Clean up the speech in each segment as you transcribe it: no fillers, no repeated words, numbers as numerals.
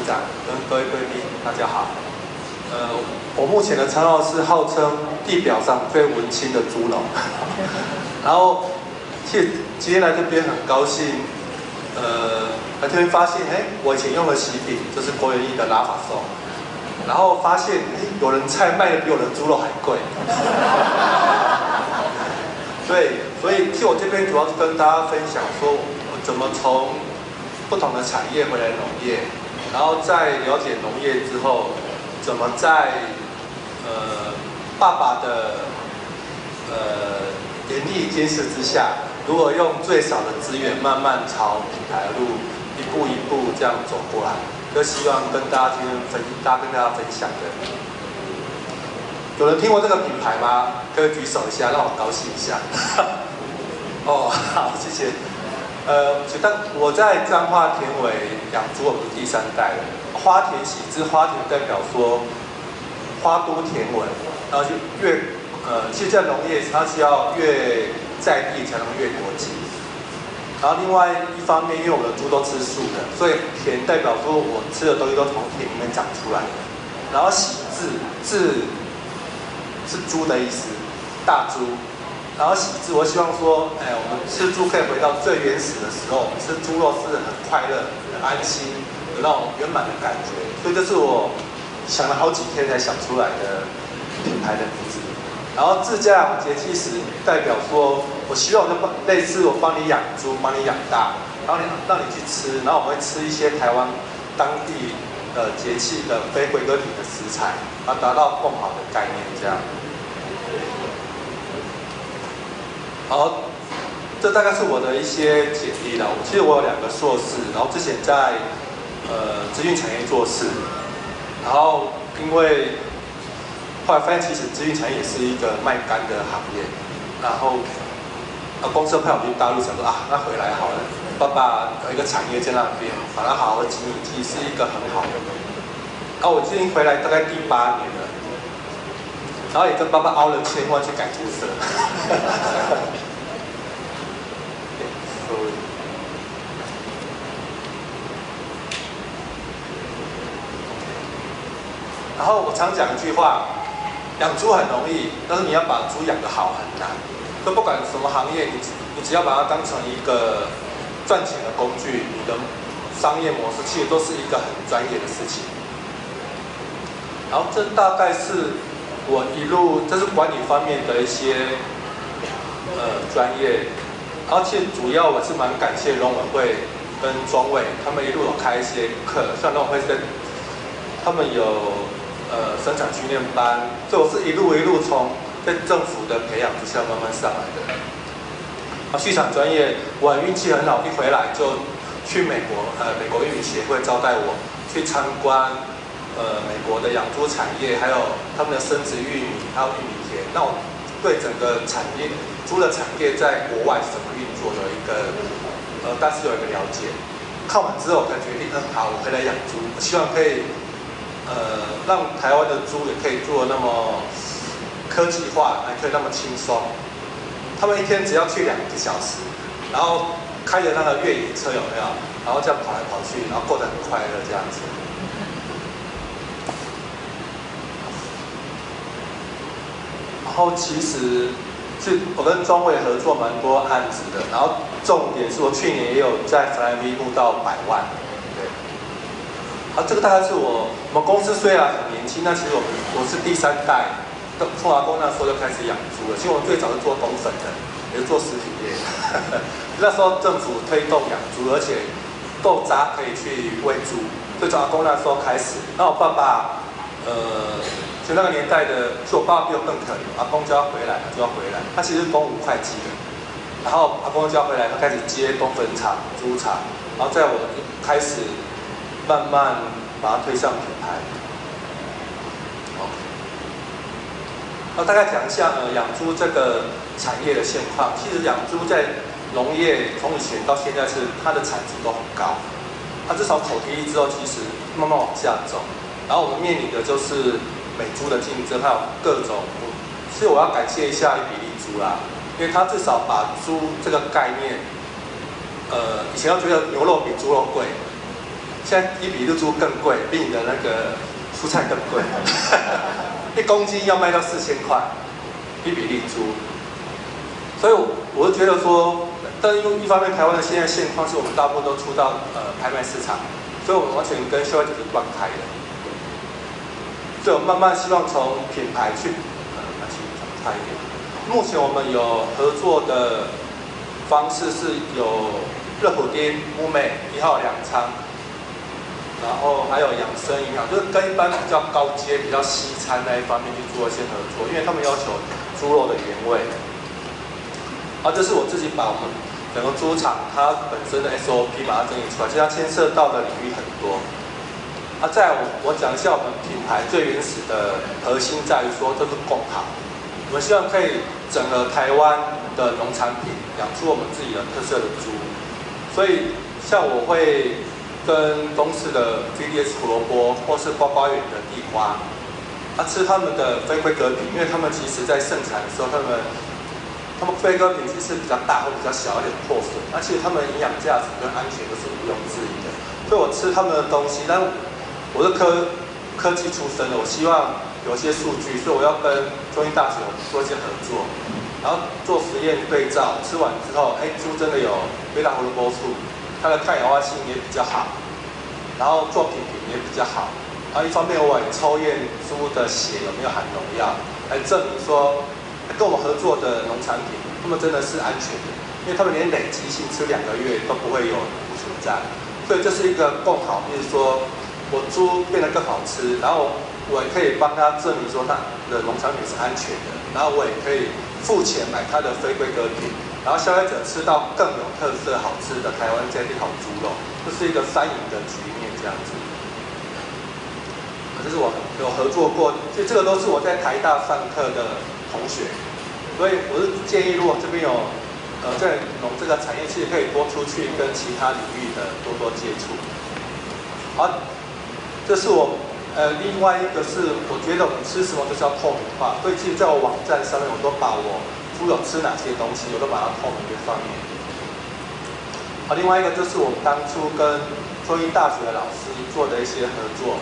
长跟各位贵宾，大家好。我目前的称号是号称地表上最文青的猪农。然后，今天来这边很高兴，来这边发现，我以前用的喜饼就是国元益的拉法寿，然后发现，有人菜卖的比我的猪肉还贵。对，所以其实我这边主要是跟大家分享说，我怎么从不同的产业回来农业，然后在了解农业之后，怎么在爸爸的严厉监视之下，如何用最少的资源慢慢朝品牌的路一步一步这样走过来，就希望跟大家跟大家分享的。有人听过这个品牌吗？可以举手一下，让我高兴一下。哦，好，谢谢。我在彰化田尾养猪，我们是第3代了。花田喜之，花田代表说花都田文，然后就其实在农业它是要越在地才能越国际。然后另外一方面，因为我们的猪都吃素的，所以田代表说我吃的东西都从田里面长出来的。然后喜字是猪的意思，大猪。然后喜字，我希望说，我们吃猪可以回到最原始的时候，吃猪肉是很快乐、很安心，有那种圆满的感觉。所以这是我想了好几天才想出来的品牌的名字。然后自家养节气时，代表说我希望就类似我帮你养猪，帮你养大，然后让你去吃，然后我们会吃一些台湾当地节气的非规格体的食材，然后达到更好的概念这样。好，这大概是我的一些简历了。其实我有2个硕士，然后之前在资讯产业做事，然后因为后来发现其实资讯产业也是一个卖肝的行业，然后公司派我去大陆，想说那回来好了，爸爸有一个产业在那边，把它好好经营，其实是一个很好的。然后我最近回来大概第8年了。然后也跟爸爸凹了千万去改肤色。然后我常讲一句话，养猪很容易，但是你要把猪养得好很难。就不管什么行业，你只要把它当成一个赚钱的工具，你的商业模式其实都是一个很专业的事情。然后这大概是我这是管理方面的一些专业，然后其实主要我是蛮感谢农委会跟中卫，他们一路有开一些课，像农委会他们有生产训练班，所以我是一路从在政府的培养之下慢慢上来的。畜产专业我很运气很好，一回来就去美国玉米协会招待我去参观。美国的养猪产业，还有他们的生殖玉米，还有玉米田，那我对整个产业猪的产业在国外是怎么运作有一个大致有一个了解。看完之后，才决定好，我回来养猪，我希望可以让台湾的猪也可以做那么科技化，还可以那么轻松。他们一天只要去2个小时，然后开着那个越野车有没有？然后这样跑来跑去，然后过得很快乐这样子。然后其实我跟中卫合作蛮多案子的，然后重点是我去年也有在 FlyMe 募到100万，对。好，这个大概是我们公司虽然很年轻，但其实我是第3代，从阿公那时候就开始养猪了。其实我最早是做冬粉的，也是做食品业。那时候政府推动养猪，而且豆渣可以去喂猪，所以从阿公那时候开始。那我爸爸就那个年代的，是我爸爸比我更可怜，阿公就要回来，他其实是公务会计的，然后阿公就要回来，他开始接冬粉厂、猪场，然后在我开始慢慢把它推上品牌。那大概讲一下养猪这个产业的现况。其实养猪在农业从以前到现在是它的产值都很高，它至少口蹄疫之后，其实慢慢往下走，然后我们面临的就是美猪的竞争，还有各种。其实我要感谢一下比利猪啦，因为它至少把猪这个概念，以前要觉得牛肉比猪肉贵，现在伊比日猪更贵，比你的那个蔬菜更贵，1公斤要卖到4000块，伊比利猪。所以我就觉得说，但因为一方面台湾的现在现况是我们大部分都出到拍卖市场，所以我们完全跟消费者是断开的。所以我慢慢希望从品牌去，差一点。目前我们有合作的方式是有热普丁、木美、1号粮仓，然后还有养生营养，就是跟一般比较高阶、比较西餐那一方面去做一些合作，因为他们要求猪肉的原味。这是我自己把我们整个猪场它本身的 SOP 把它整理出来，其实它牵涉到的领域很多。再来我讲一下我们品牌最原始的核心在于说，这是共好。我们希望可以整合台湾的农产品，养出我们自己的特色的猪。所以像我会跟东市的 VDS 胡萝卜，或是瓜瓜园的地瓜，吃他们的非规格品，因为他们其实在盛产的时候，他们非规格品质是比较大或比较小，有点破损。其实他们营养价值跟安全都是毋庸置疑的。所以我吃他们的东西，但我是科技出身的，我希望有一些数据，所以我要跟中英大学做一些合作，然后做实验对照，吃完之后，猪真的有贝塔胡萝卜素，它的抗氧化性也比较好，然后做品也比较好。然后一方面我也抽验猪的血有没有含农药，来证明说跟我们合作的农产品，他们真的是安全的，因为他们连累积性吃2个月都不会有不存在，所以这是一个共好，就是说我猪变得更好吃，然后我也可以帮他证明说他的农产品是安全的，然后我也可以付钱买他的非规格品，然后消费者吃到更有特色、好吃的台湾在地好猪肉，这是一个3赢的局面这样子。这是我有合作过，所以这个都是我在台大上课的同学，所以我是建议，如果这边有在农这个产业，其实可以多出去跟其他领域的多接触。好，这是我另外一个是我觉得我们吃什么都是要透明化，所以其实在我网站上面我都把我猪有吃哪些东西，我都把它透明在上面。好，另外一个就是我们当初跟中英大学的老师做的一些合作，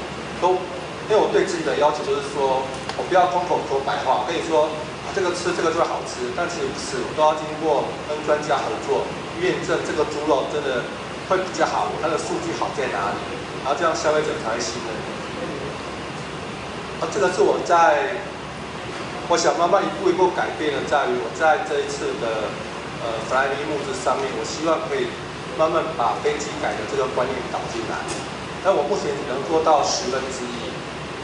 因为我对自己的要求就是说，我不要空口说白话，我跟你说这个吃这个就会好吃，但其实不是，我都要经过跟专家合作验证这个猪肉真的会比较好，它的数据好在哪里，然后这样消费者才会信任。这个是我想慢慢一步一步改变的，在于我在这一次的Fly Me募资上面，我希望可以慢慢把非机改的这个观念导进来。但我目前只能做到1/10，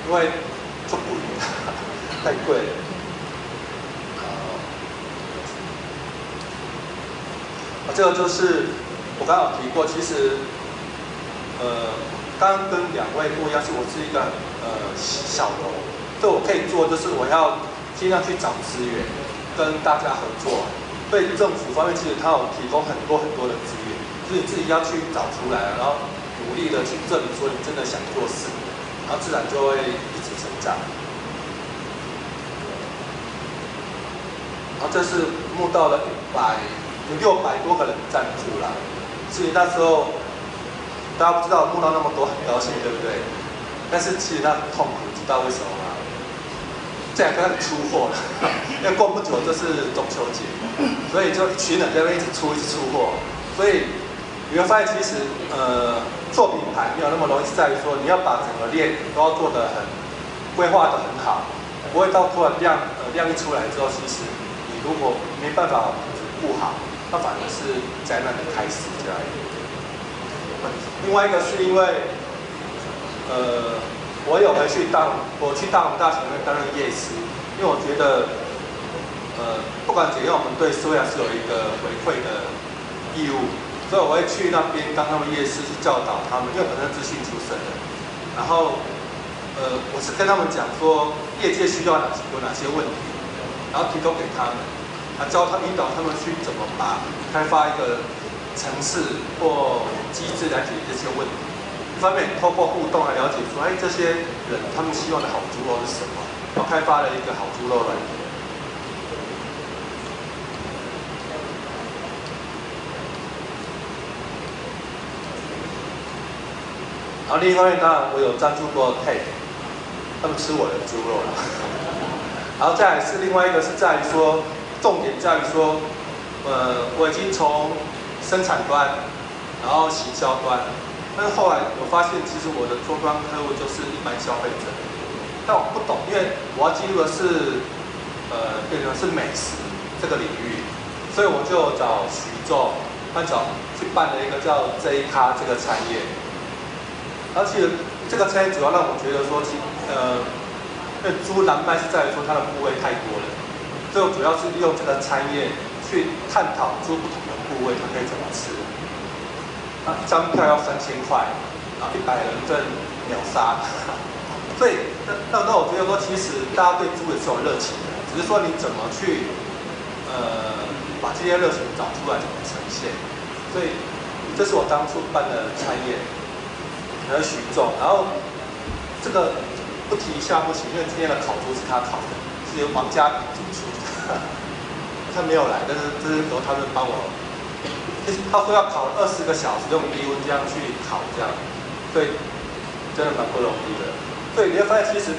因为做不赢，太贵了。这个就是我刚刚有提过，其实刚刚跟2位不一样，是我是一个小农，所以我可以做就是我要尽量去找资源，跟大家合作。所以政府方面其实它有提供很多的资源，就是你自己要去找出来，然后努力的去证明说你真的想做事，然后自然就会一直成长。然后这是募到了600多个人赞助啦。其实那时候大家不知道募到那么多，很高兴，对不对？但是其实那很痛苦，知道为什么吗？这2个开始出货了，因为过不久就是中秋节，所以就一群人在那边一直出货。所以你会发现，其实做品牌没有那么容易，是在于说你要把整个链都要做得很规划得很好，不会到突然量一出来之后，其实你如果没办法顾好，那反而是灾难的开始这样。另外一个是因为我去大同大学那边担任业师，因为我觉得不管怎样，我们对社会还是有一个回馈的义务，所以我会去那边当他们业师，去教导他们，因为本身资讯出身的。然后我是跟他们讲说业界需要有哪些问题，然后提供给他们，教他引导他们去怎么开发一个程式或机制来解决这些问题。一方面透过互动来了解说，这些人他们希望的好猪肉是什么，然后开发了一个好猪肉软体。然后另一方面，当然我有赞助过 Ted， 他们吃我的猪肉了。然后再来是另外一个是在于说，重点在于说，我已经从生产端，然后行销端，但是后来我发现，其实我的终端客户就是一般消费者，但我不懂，因为我要记录的是，变成是美食这个领域，所以我就找徐仲，去办了一个叫 J 咖这个餐业。而且这个餐业主要让我觉得说，因为猪难卖是在于说它的部位太多了，所以我主要是利用这个餐业去探讨猪不同的部位它可以怎么吃。那一张票要3000块，然后100人份秒杀。所以那我觉得说，其实大家对猪也是有热情的，只是说你怎么去把这些热情找出来，怎么呈现。所以这是我当初办的餐业。和许仲，然后这个不提一下不行，因为今天的烤猪是他烤的，是由王家平主厨，他没有来，但是这是由他们帮我。他说要烤20个小时，用低温这样去烤，这样，所以真的蛮不容易的。所以你会发现，其实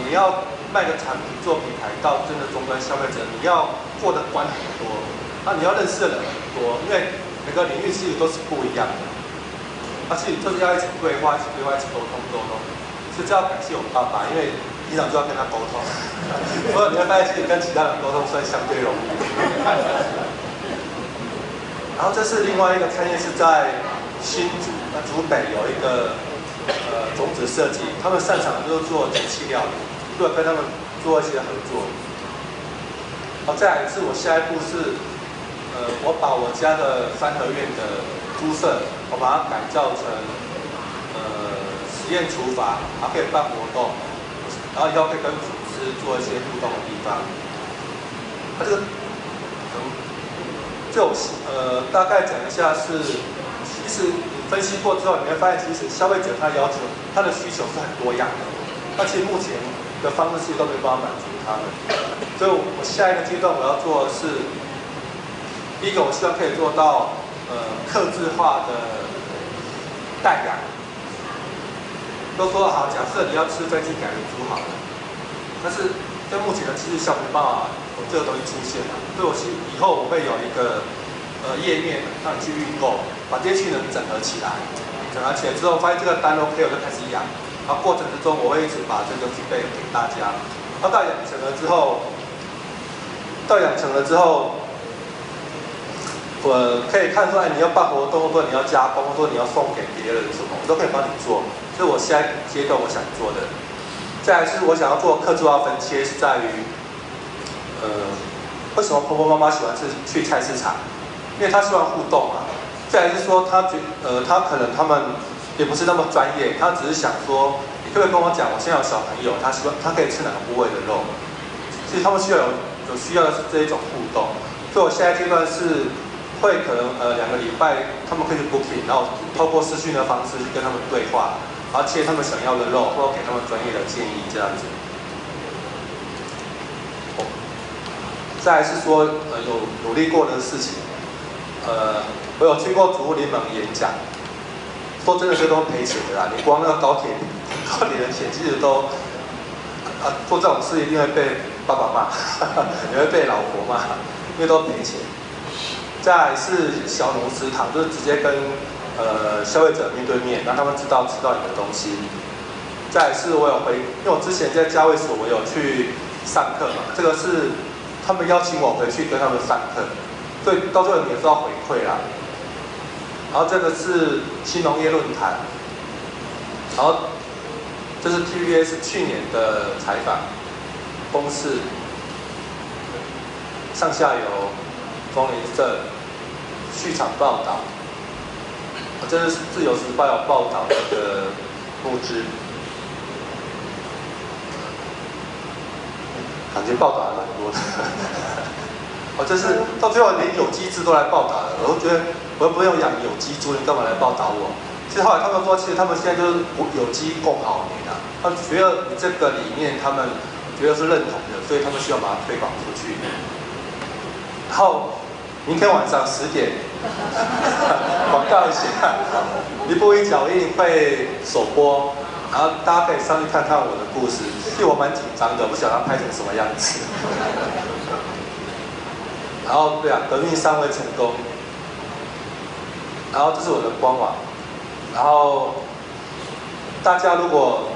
你要卖个产品做品牌到真的终端消费者，你要过的关很多，你要认识的人很多，因为每个领域其实都是不一样的。其实就是要一起对话，一起沟通。其实这要感谢我爸爸，因为平常就要跟他沟通，所以你会发现其实跟其他人沟通算相对容易。然后这是另外一个餐业是在新竹北有一个种子设计，他们擅长就是做节气料理，就跟他们做一些合作。再来是我下一步是我把我家的三合院的猪舍，我把它改造成实验厨房，还可以办活动，然后以后可以跟粉丝做一些互动的地方。它这个大概讲一下是，其实你分析过之后，你会发现其实消费者他要求他的需求是很多样的，那其实目前的方式其实都没办法满足他们，所以我下一个阶段我要做的是，第一个我希望可以做到。客制化的代养，都说好，假设你要吃飞机改的猪好了，但是在目前的机制下没办法有这个东西出现了，所以我以后我会有一个页面让你去预购，把这些技能整合起来，整合起来之后发现这个单 OK， 我就开始养，然后过程之中我会一直把这个具备给大家，然后到养成了之后，我可以看出来你要办活动，或者你要加工，或者你要送给别人什么，我都可以帮你做。这是我下一阶段我想做的。再来是我想要做客制化分切，是在于，为什么婆婆妈妈喜欢去菜市场？因为他希望互动嘛。再来是说他可能他们也不是那么专业，他只是想说，你可不可以跟我讲，我现在有小朋友，他希望他可以吃哪个部位的肉？其实他们需要有需要的是这一种互动。所以我下一阶段是。会可能2个礼拜，他们可以去 booking， 然后透过视讯的方式去跟他们对话，然后切他们想要的肉，或者给他们专业的建议这样子。再来是说有努力过的事情，我有去过竹林门演讲，说真的这都赔钱的啦，你光那个高铁的钱其实都，做这种事一定会被爸爸骂，也会被老婆骂，因为都赔钱。再来是小农食堂，就是直接跟消费者面对面，让他们知道你的东西。再来是我有因为我之前在家卫所我有去上课嘛，这个是他们邀请我回去跟他们上课，所以到最后你也是要回馈啦。然后这个是新农业论坛，然后这是 TVBS 去年的采访，公视、上下游、风林社。剧场报道，这是自由时报有报道的募资，感觉报道还蛮多的。这是到最后连有机猪都来报道了，我就觉得我又不用养有机猪，你干嘛来报道我？其实后来他们说，其实他们现在就是有机共好年啊，他们觉得这个理念他们觉得是认同的，所以他们希望把它推广出去。然后明天晚上10点，广告一下，一步一脚印会首播，然后大家可以上去看看我的故事。其实我蛮紧张的，不晓得它拍成什么样子。然后对啊，革命尚未成功。然后这是我的官网，然后大家如果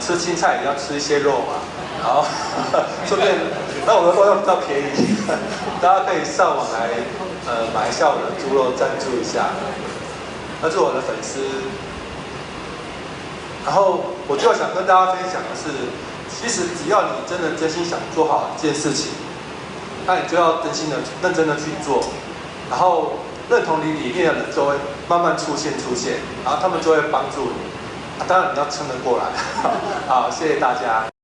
吃青菜也要吃一些肉嘛，然后顺便，那我的肉又比较便宜，大家可以上网来买一下我的猪肉赞助一下，那是我的粉丝。然后我最后想跟大家分享的是，其实只要你真心想做好一件事情，那你就要认真的去做，然后认同你理念的人就会慢慢出现，然后他们就会帮助你。当然你要撑得过来。好，谢谢大家。